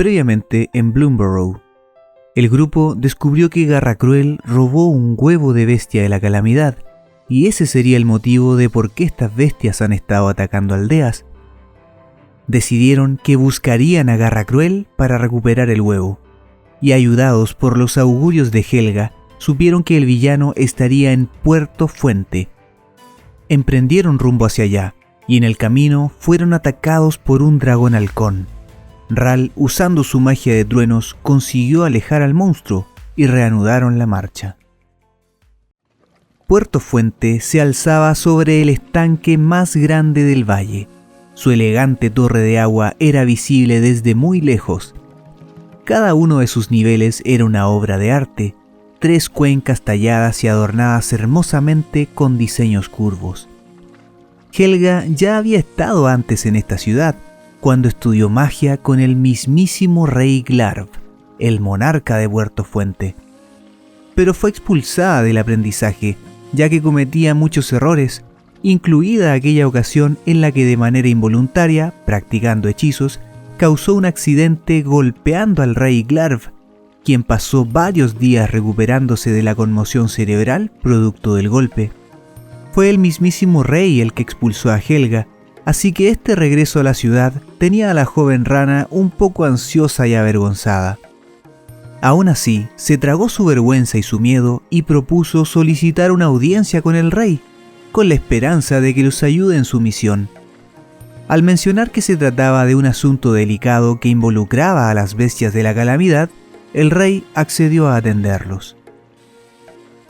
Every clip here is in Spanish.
Previamente en Bloomburrow, el grupo descubrió que Garracruel robó un huevo de bestia de la calamidad, y ese sería el motivo de por qué estas bestias han estado atacando aldeas. Decidieron que buscarían a Garracruel para recuperar el huevo, y ayudados por los augurios de Helga, supieron que el villano estaría en Puerto Fuente. Emprendieron rumbo hacia allá, y en el camino fueron atacados por un dragón halcón. Ral, usando su magia de truenos, consiguió alejar al monstruo y reanudaron la marcha. Puerto Fuente se alzaba sobre el estanque más grande del valle. Su elegante torre de agua era visible desde muy lejos. Cada uno de sus niveles era una obra de arte, 3 cuencas talladas y adornadas hermosamente con diseños curvos. Helga ya había estado antes en esta ciudad, cuando estudió magia con el mismísimo rey Glarv, el monarca de Puerto Fuente. Pero fue expulsada del aprendizaje, ya que cometía muchos errores, incluida aquella ocasión en la que de manera involuntaria, practicando hechizos, causó un accidente golpeando al rey Glarv, quien pasó varios días recuperándose de la conmoción cerebral producto del golpe. Fue el mismísimo rey el que expulsó a Helga, así que este regreso a la ciudad tenía a la joven rana un poco ansiosa y avergonzada. Aún así, se tragó su vergüenza y su miedo y propuso solicitar una audiencia con el rey, con la esperanza de que los ayude en su misión. Al mencionar que se trataba de un asunto delicado que involucraba a las bestias de la calamidad, el rey accedió a atenderlos.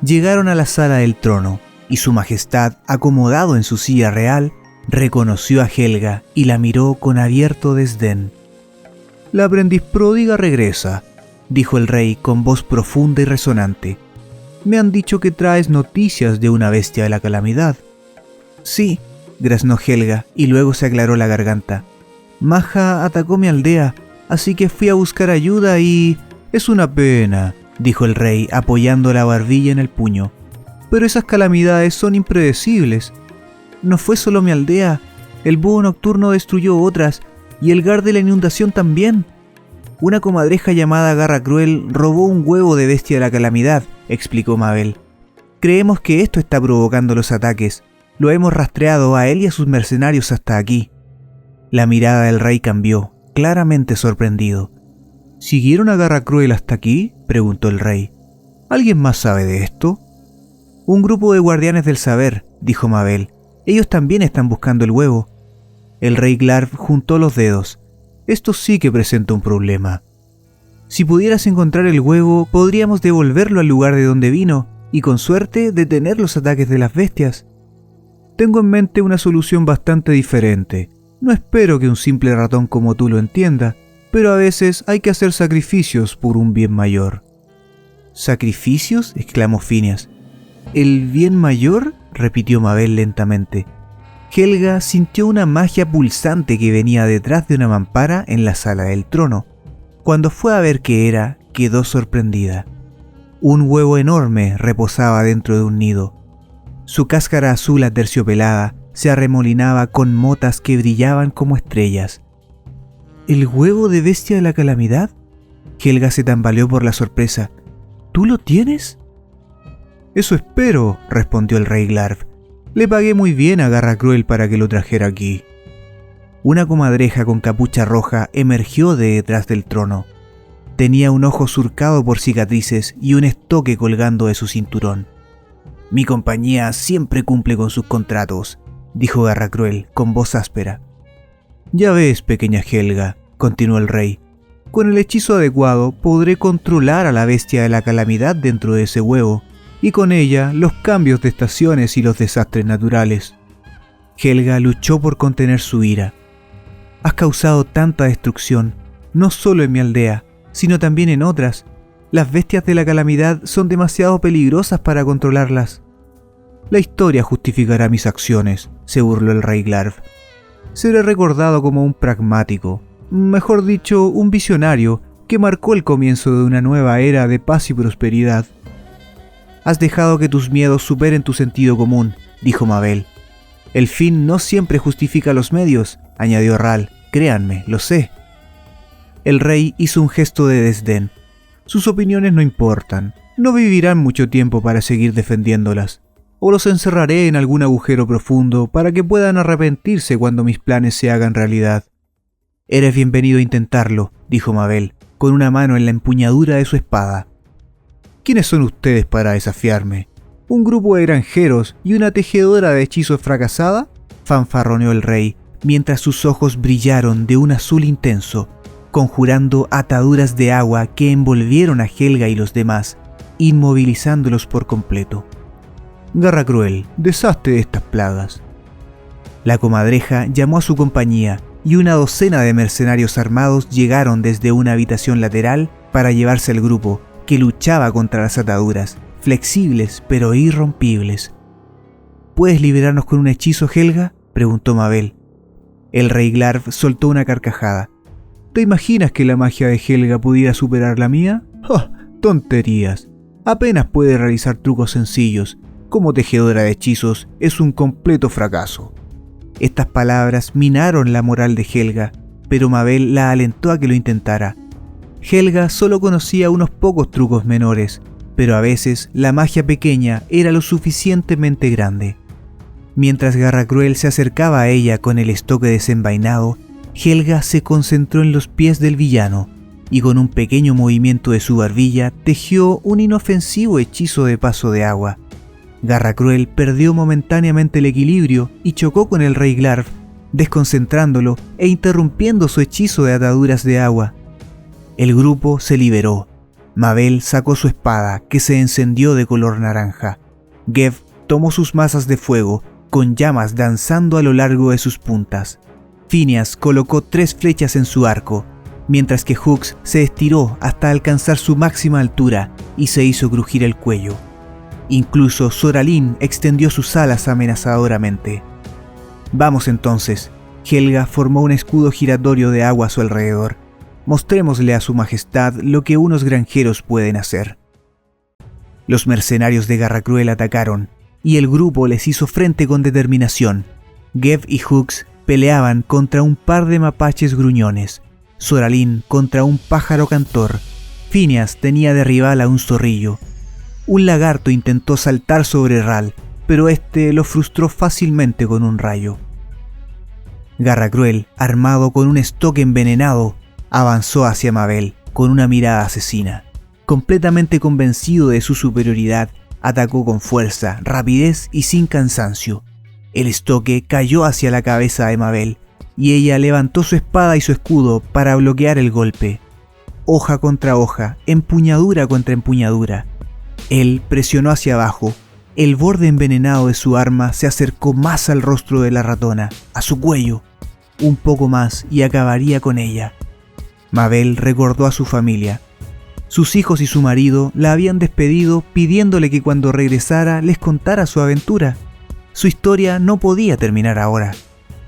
Llegaron a la sala del trono, y su majestad, acomodado en su silla real, reconoció a Helga y la miró con abierto desdén. «La aprendiz pródiga regresa», dijo el rey con voz profunda y resonante. «Me han dicho que traes noticias de una bestia de la calamidad». «Sí», graznó Helga y luego se aclaró la garganta. «Maja atacó mi aldea, así que fui a buscar ayuda y...» «Es una pena», dijo el rey apoyando la barbilla en el puño. «Pero esas calamidades son impredecibles. No fue solo mi aldea, el búho nocturno destruyó otras, y el gar de la inundación también. Una comadreja llamada Garracruel robó un huevo de bestia de la calamidad», explicó Mabel. «Creemos que esto está provocando los ataques. Lo hemos rastreado a él y a sus mercenarios hasta aquí». La mirada del rey cambió, claramente sorprendido. «¿Siguieron a Garracruel hasta aquí?», preguntó el rey. «¿Alguien más sabe de esto?» «Un grupo de guardianes del saber», dijo Mabel. «Ellos también están buscando el huevo». El rey Glarv juntó los dedos. «Esto sí que presenta un problema. Si pudieras encontrar el huevo, podríamos devolverlo al lugar de donde vino y con suerte detener los ataques de las bestias. Tengo en mente una solución bastante diferente. No espero que un simple ratón como tú lo entienda, pero a veces hay que hacer sacrificios por un bien mayor». «¿Sacrificios?», exclamó Phineas. «¿El bien mayor?», repitió Mabel lentamente. Helga sintió una magia pulsante que venía detrás de una mampara en la sala del trono. Cuando fue a ver qué era, quedó sorprendida. Un huevo enorme reposaba dentro de un nido. Su cáscara azul aterciopelada se arremolinaba con motas que brillaban como estrellas. «¿El huevo de bestia de la calamidad?», Helga se tambaleó por la sorpresa. «¿Tú lo tienes?». «Eso espero», respondió el rey Glarv. «Le pagué muy bien a Garracruel para que lo trajera aquí». Una comadreja con capucha roja emergió de detrás del trono. Tenía un ojo surcado por cicatrices y un estoque colgando de su cinturón. «Mi compañía siempre cumple con sus contratos», dijo Garracruel con voz áspera. «Ya ves, pequeña Helga», continuó el rey. «Con el hechizo adecuado podré controlar a la bestia de la calamidad dentro de ese huevo, y con ella los cambios de estaciones y los desastres naturales». Helga luchó por contener su ira. «Has causado tanta destrucción, no solo en mi aldea, sino también en otras. Las bestias de la calamidad son demasiado peligrosas para controlarlas». «La historia justificará mis acciones», se burló el rey Glarv. «Seré recordado como un pragmático, mejor dicho, un visionario que marcó el comienzo de una nueva era de paz y prosperidad». «Has dejado que tus miedos superen tu sentido común», dijo Mabel. «El fin no siempre justifica los medios», añadió Ral. «Créanme, lo sé». El rey hizo un gesto de desdén. Sus opiniones no importan. No vivirán mucho tiempo para seguir defendiéndolas. O los encerraré en algún agujero profundo para que puedan arrepentirse cuando mis planes se hagan realidad. Eres bienvenido a intentarlo, dijo Mabel, con una mano en la empuñadura de su espada. ¿Quiénes son ustedes para desafiarme? ¿Un grupo de granjeros y una tejedora de hechizos fracasada? Fanfarroneó el rey, mientras sus ojos brillaron de un azul intenso, conjurando ataduras de agua que envolvieron a Helga y los demás, inmovilizándolos por completo. Garra Cruel, deshazte de estas plagas. La comadreja llamó a su compañía y una docena de mercenarios armados llegaron desde una habitación lateral para llevarse al grupo que luchaba contra las ataduras, flexibles pero irrompibles. ¿Puedes liberarnos con un hechizo, Helga?, preguntó Mabel. El rey Glarv soltó una carcajada. ¿Te imaginas que la magia de Helga pudiera superar la mía? ¡Oh, tonterías! Apenas puede realizar trucos sencillos. Como tejedora de hechizos es un completo fracaso. Estas palabras minaron la moral de Helga, pero Mabel la alentó a que lo intentara. Helga solo conocía unos pocos trucos menores, pero a veces la magia pequeña era lo suficientemente grande. Mientras Garra Cruel se acercaba a ella con el estoque desenvainado, Helga se concentró en los pies del villano y con un pequeño movimiento de su barbilla tejió un inofensivo hechizo de paso de agua. Garra Cruel perdió momentáneamente el equilibrio y chocó con el rey Glarv, desconcentrándolo e interrumpiendo su hechizo de ataduras de agua. El grupo se liberó. Mabel sacó su espada, que se encendió de color naranja. Gev tomó sus masas de fuego, con llamas danzando a lo largo de sus puntas. Phineas colocó 3 flechas en su arco, mientras que Hux se estiró hasta alcanzar su máxima altura y se hizo crujir el cuello. Incluso Soralin extendió sus alas amenazadoramente. Vamos entonces. Helga formó un escudo giratorio de agua a su alrededor. Mostrémosle a su majestad lo que unos granjeros pueden hacer. Los mercenarios de Garra Cruel atacaron, y el grupo les hizo frente con determinación. Gev y Hux peleaban contra un par de mapaches gruñones, Soralin contra un pájaro cantor, Phineas tenía de rival a un zorrillo. Un lagarto intentó saltar sobre Ral, pero este lo frustró fácilmente con un rayo. Garra Cruel, armado con un estoque envenenado, avanzó hacia Mabel con una mirada asesina. Completamente convencido de su superioridad, atacó con fuerza, rapidez y sin cansancio. El estoque cayó hacia la cabeza de Mabel, y ella levantó su espada y su escudo para bloquear el golpe. Hoja contra hoja, empuñadura contra empuñadura. Él presionó hacia abajo. El borde envenenado de su arma se acercó más al rostro de la ratona, a su cuello. Un poco más y acabaría con ella. Mabel recordó a su familia. Sus hijos y su marido la habían despedido pidiéndole que cuando regresara les contara su aventura. Su historia no podía terminar ahora.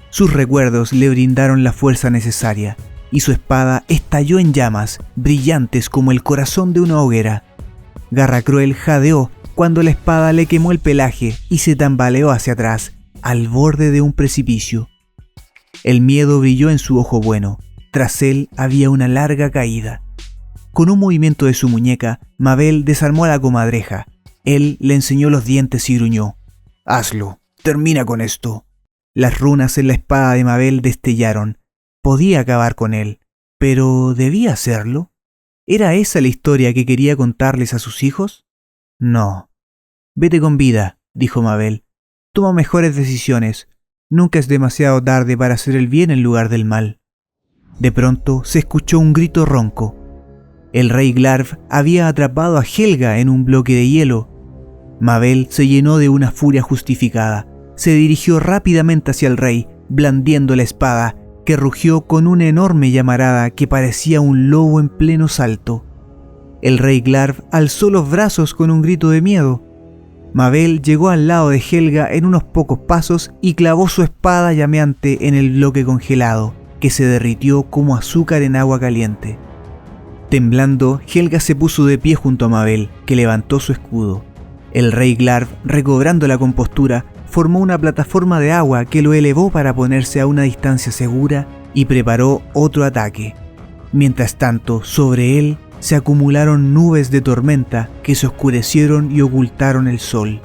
Sus recuerdos le brindaron la fuerza necesaria, y su espada estalló en llamas, brillantes como el corazón de una hoguera. Garra Cruel jadeó cuando la espada le quemó el pelaje y se tambaleó hacia atrás, al borde de un precipicio. El miedo brilló en su ojo bueno. Tras él había una larga caída. Con un movimiento de su muñeca, Mabel desarmó a la comadreja. Él le enseñó los dientes y gruñó. «Hazlo, termina con esto». Las runas en la espada de Mabel destellaron. Podía acabar con él, pero ¿debía hacerlo? ¿Era esa la historia que quería contarles a sus hijos? No. «Vete con vida», dijo Mabel. «Toma mejores decisiones. Nunca es demasiado tarde para hacer el bien en lugar del mal». De pronto se escuchó un grito ronco. El rey Glarv había atrapado a Helga en un bloque de hielo. Mabel se llenó de una furia justificada. Se dirigió rápidamente hacia el rey, blandiendo la espada, que rugió con una enorme llamarada que parecía un lobo en pleno salto. El rey Glarv alzó los brazos con un grito de miedo. Mabel llegó al lado de Helga en unos pocos pasos y clavó su espada llameante en el bloque congelado, que se derritió como azúcar en agua caliente. Temblando, Helga se puso de pie junto a Mabel, que levantó su escudo. El rey Glarv, recobrando la compostura, formó una plataforma de agua que lo elevó para ponerse a una distancia segura y preparó otro ataque. Mientras tanto, sobre él se acumularon nubes de tormenta que se oscurecieron y ocultaron el sol.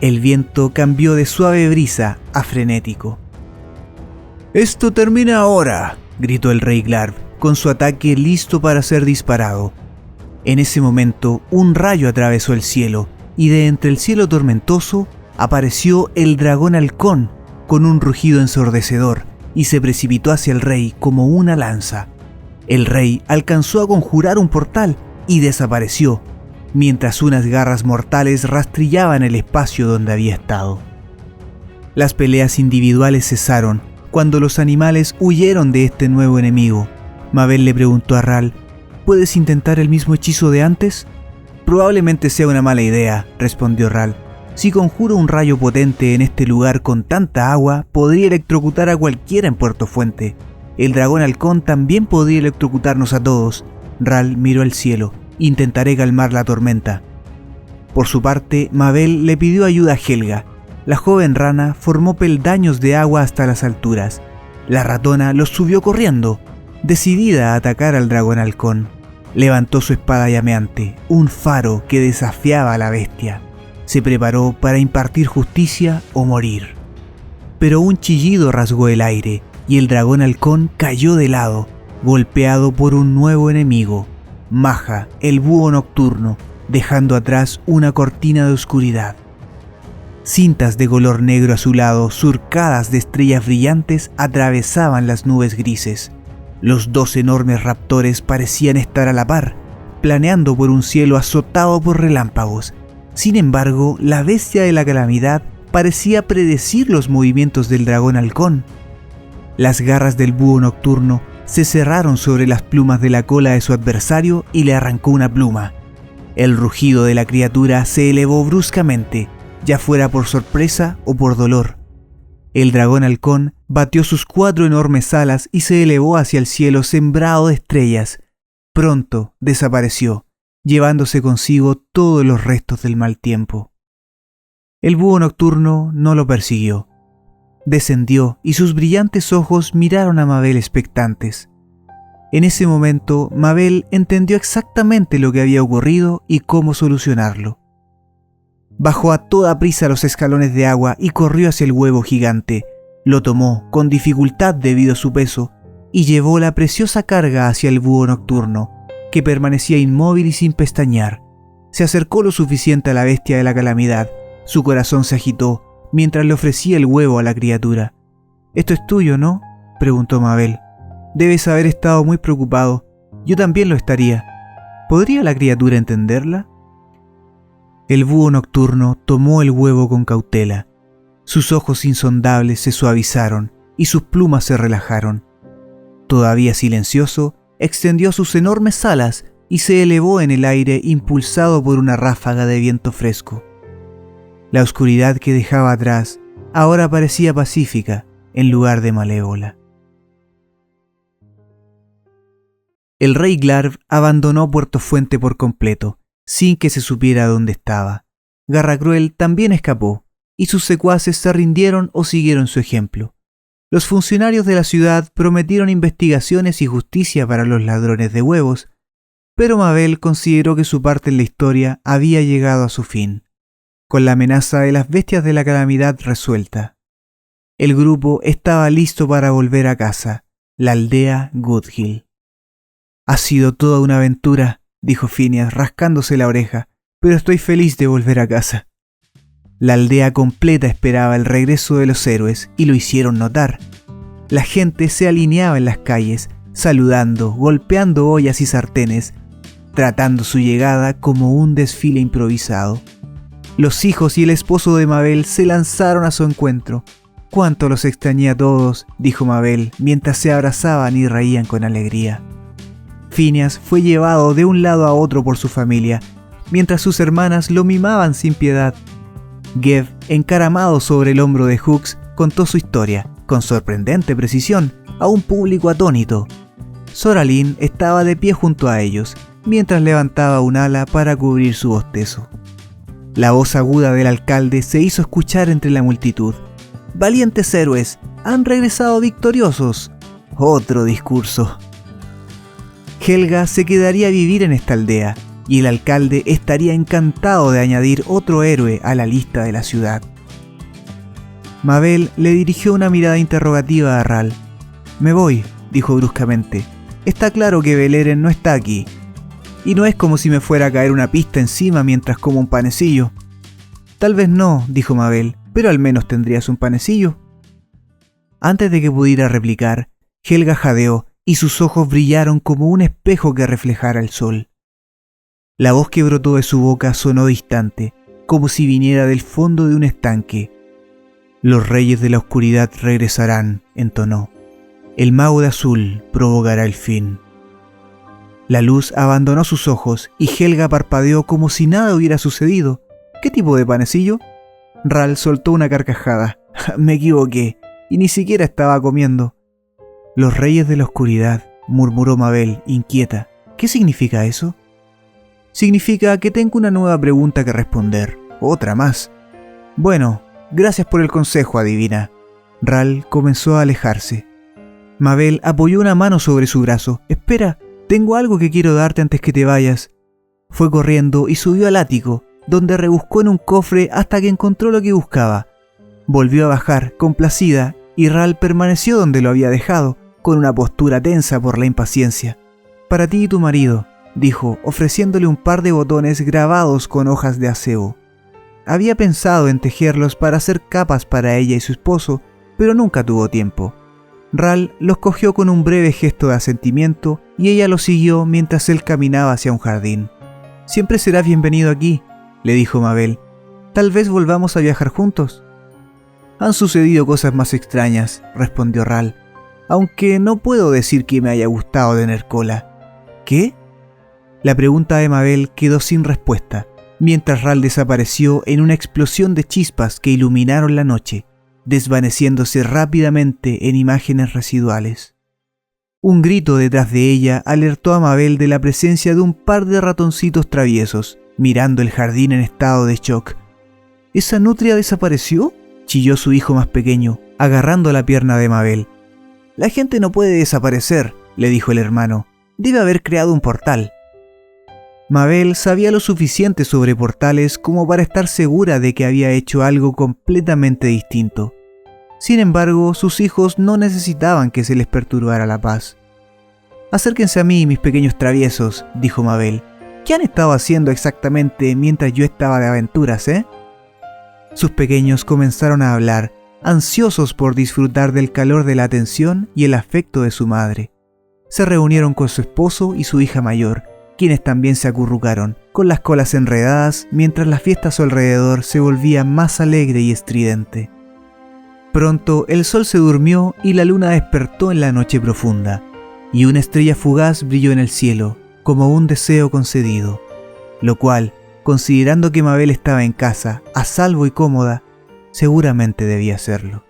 El viento cambió de suave brisa a frenético. «¡Esto termina ahora!», gritó el rey Glarv, con su ataque listo para ser disparado. En ese momento, un rayo atravesó el cielo, y de entre el cielo tormentoso apareció el dragón halcón con un rugido ensordecedor y se precipitó hacia el rey como una lanza. El rey alcanzó a conjurar un portal y desapareció, mientras unas garras mortales rastrillaban el espacio donde había estado. Las peleas individuales cesaron cuando los animales huyeron de este nuevo enemigo. Mabel le preguntó a Ral: «¿Puedes intentar el mismo hechizo de antes?». «Probablemente sea una mala idea», respondió Ral. «Si conjuro un rayo potente en este lugar con tanta agua, podría electrocutar a cualquiera en Puerto Fuente. El dragón halcón también podría electrocutarnos a todos». Ral miró al cielo. «Intentaré calmar la tormenta». Por su parte, Mabel le pidió ayuda a Helga. La joven rana formó peldaños de agua hasta las alturas. La ratona los subió corriendo, decidida a atacar al dragón halcón. Levantó su espada llameante, un faro que desafiaba a la bestia. Se preparó para impartir justicia o morir. Pero un chillido rasgó el aire y el dragón halcón cayó de lado, golpeado por un nuevo enemigo, Maja, el búho nocturno, dejando atrás una cortina de oscuridad. Cintas de color negro azulado, surcadas de estrellas brillantes, atravesaban las nubes grises. Los 2 enormes raptores parecían estar a la par, planeando por un cielo azotado por relámpagos. Sin embargo, la bestia de la calamidad parecía predecir los movimientos del dragón halcón. Las garras del búho nocturno se cerraron sobre las plumas de la cola de su adversario y le arrancó una pluma. El rugido de la criatura se elevó bruscamente, ya fuera por sorpresa o por dolor. El dragón halcón batió sus 4 enormes alas y se elevó hacia el cielo sembrado de estrellas. Pronto desapareció, llevándose consigo todos los restos del mal tiempo. El búho nocturno no lo persiguió. Descendió y sus brillantes ojos miraron a Mabel expectantes. En ese momento, Mabel entendió exactamente lo que había ocurrido y cómo solucionarlo. Bajó a toda prisa los escalones de agua y corrió hacia el huevo gigante. Lo tomó con dificultad debido a su peso y llevó la preciosa carga hacia el búho nocturno, que permanecía inmóvil y sin pestañear. Se acercó lo suficiente a la bestia de la calamidad. Su corazón se agitó mientras le ofrecía el huevo a la criatura. «Esto es tuyo, ¿no?», preguntó Mabel. «Debes haber estado muy preocupado. Yo también lo estaría. ¿Podría la criatura entenderla?». El búho nocturno tomó el huevo con cautela. Sus ojos insondables se suavizaron y sus plumas se relajaron. Todavía silencioso, extendió sus enormes alas y se elevó en el aire impulsado por una ráfaga de viento fresco. La oscuridad que dejaba atrás ahora parecía pacífica en lugar de malévola. El rey Glarv abandonó Puerto Fuente por completo, sin que se supiera dónde estaba. Garracruel también escapó, y sus secuaces se rindieron o siguieron su ejemplo. Los funcionarios de la ciudad prometieron investigaciones y justicia para los ladrones de huevos, pero Mabel consideró que su parte en la historia había llegado a su fin, con la amenaza de las bestias de la calamidad resuelta. El grupo estaba listo para volver a casa, la aldea Goodhill. «Ha sido toda una aventura», dijo Phineas rascándose la oreja, «pero estoy feliz de volver a casa». La aldea completa esperaba el regreso de los héroes y lo hicieron notar. La gente se alineaba en las calles, saludando, golpeando ollas y sartenes, tratando su llegada como un desfile improvisado. Los hijos y el esposo de Mabel se lanzaron a su encuentro. «Cuánto los extrañé a todos», dijo Mabel, mientras se abrazaban y reían con alegría. Phineas fue llevado de un lado a otro por su familia, mientras sus hermanas lo mimaban sin piedad. Gev, encaramado sobre el hombro de Hux, contó su historia, con sorprendente precisión, a un público atónito. Soralin estaba de pie junto a ellos, mientras levantaba un ala para cubrir su bostezo. La voz aguda del alcalde se hizo escuchar entre la multitud. «Valientes héroes, han regresado victoriosos». Otro discurso. Helga se quedaría a vivir en esta aldea, y el alcalde estaría encantado de añadir otro héroe a la lista de la ciudad. Mabel le dirigió una mirada interrogativa a Ral. «Me voy», dijo bruscamente. «Está claro que Beleren no está aquí. Y no es como si me fuera a caer una pista encima mientras como un panecillo». «Tal vez no», dijo Mabel, «pero al menos tendrías un panecillo». Antes de que pudiera replicar, Helga jadeó y sus ojos brillaron como un espejo que reflejara el sol. La voz que brotó de su boca sonó distante, como si viniera del fondo de un estanque. «Los reyes de la oscuridad regresarán», entonó. «El mago de azul provocará el fin». La luz abandonó sus ojos y Helga parpadeó como si nada hubiera sucedido. «¿Qué tipo de panecillo?» Ral soltó una carcajada. «Me equivoqué, y ni siquiera estaba comiendo». «Los reyes de la oscuridad», murmuró Mabel, inquieta. «¿Qué significa eso?» «Significa que tengo una nueva pregunta que responder. Otra más». «Bueno, gracias por el consejo, adivina». Ral comenzó a alejarse. Mabel apoyó una mano sobre su brazo. «Espera, tengo algo que quiero darte antes que te vayas». Fue corriendo y subió al ático, donde rebuscó en un cofre hasta que encontró lo que buscaba. Volvió a bajar, complacida, y Ral permaneció donde lo había dejado, con una postura tensa por la impaciencia. «Para ti y tu marido», dijo, ofreciéndole un par de botones grabados con hojas de acebo. Había pensado en tejerlos para hacer capas para ella y su esposo, pero nunca tuvo tiempo. Ral los cogió con un breve gesto de asentimiento y ella lo siguió mientras él caminaba hacia un jardín. «Siempre serás bienvenido aquí», le dijo Mabel. «Tal vez volvamos a viajar juntos». «Han sucedido cosas más extrañas», respondió Ral, «aunque no puedo decir que me haya gustado tener cola». «¿Qué?». La pregunta de Mabel quedó sin respuesta, mientras Ral desapareció en una explosión de chispas que iluminaron la noche, desvaneciéndose rápidamente en imágenes residuales. Un grito detrás de ella alertó a Mabel de la presencia de un par de ratoncitos traviesos, mirando el jardín en estado de shock. «¿Esa nutria desapareció?», chilló su hijo más pequeño, agarrando la pierna de Mabel. «La gente no puede desaparecer», le dijo el hermano. «Debe haber creado un portal». Mabel sabía lo suficiente sobre portales como para estar segura de que había hecho algo completamente distinto. Sin embargo, sus hijos no necesitaban que se les perturbara la paz. «Acérquense a mí, mis pequeños traviesos», dijo Mabel. «¿Qué han estado haciendo exactamente mientras yo estaba de aventuras, eh?» Sus pequeños comenzaron a hablar, ansiosos por disfrutar del calor de la atención y el afecto de su madre. Se reunieron con su esposo y su hija mayor, quienes también se acurrucaron, con las colas enredadas, mientras la fiesta a su alrededor se volvía más alegre y estridente. Pronto el sol se durmió y la luna despertó en la noche profunda, y una estrella fugaz brilló en el cielo, como un deseo concedido, lo cual, considerando que Mabel estaba en casa, a salvo y cómoda, seguramente debía serlo.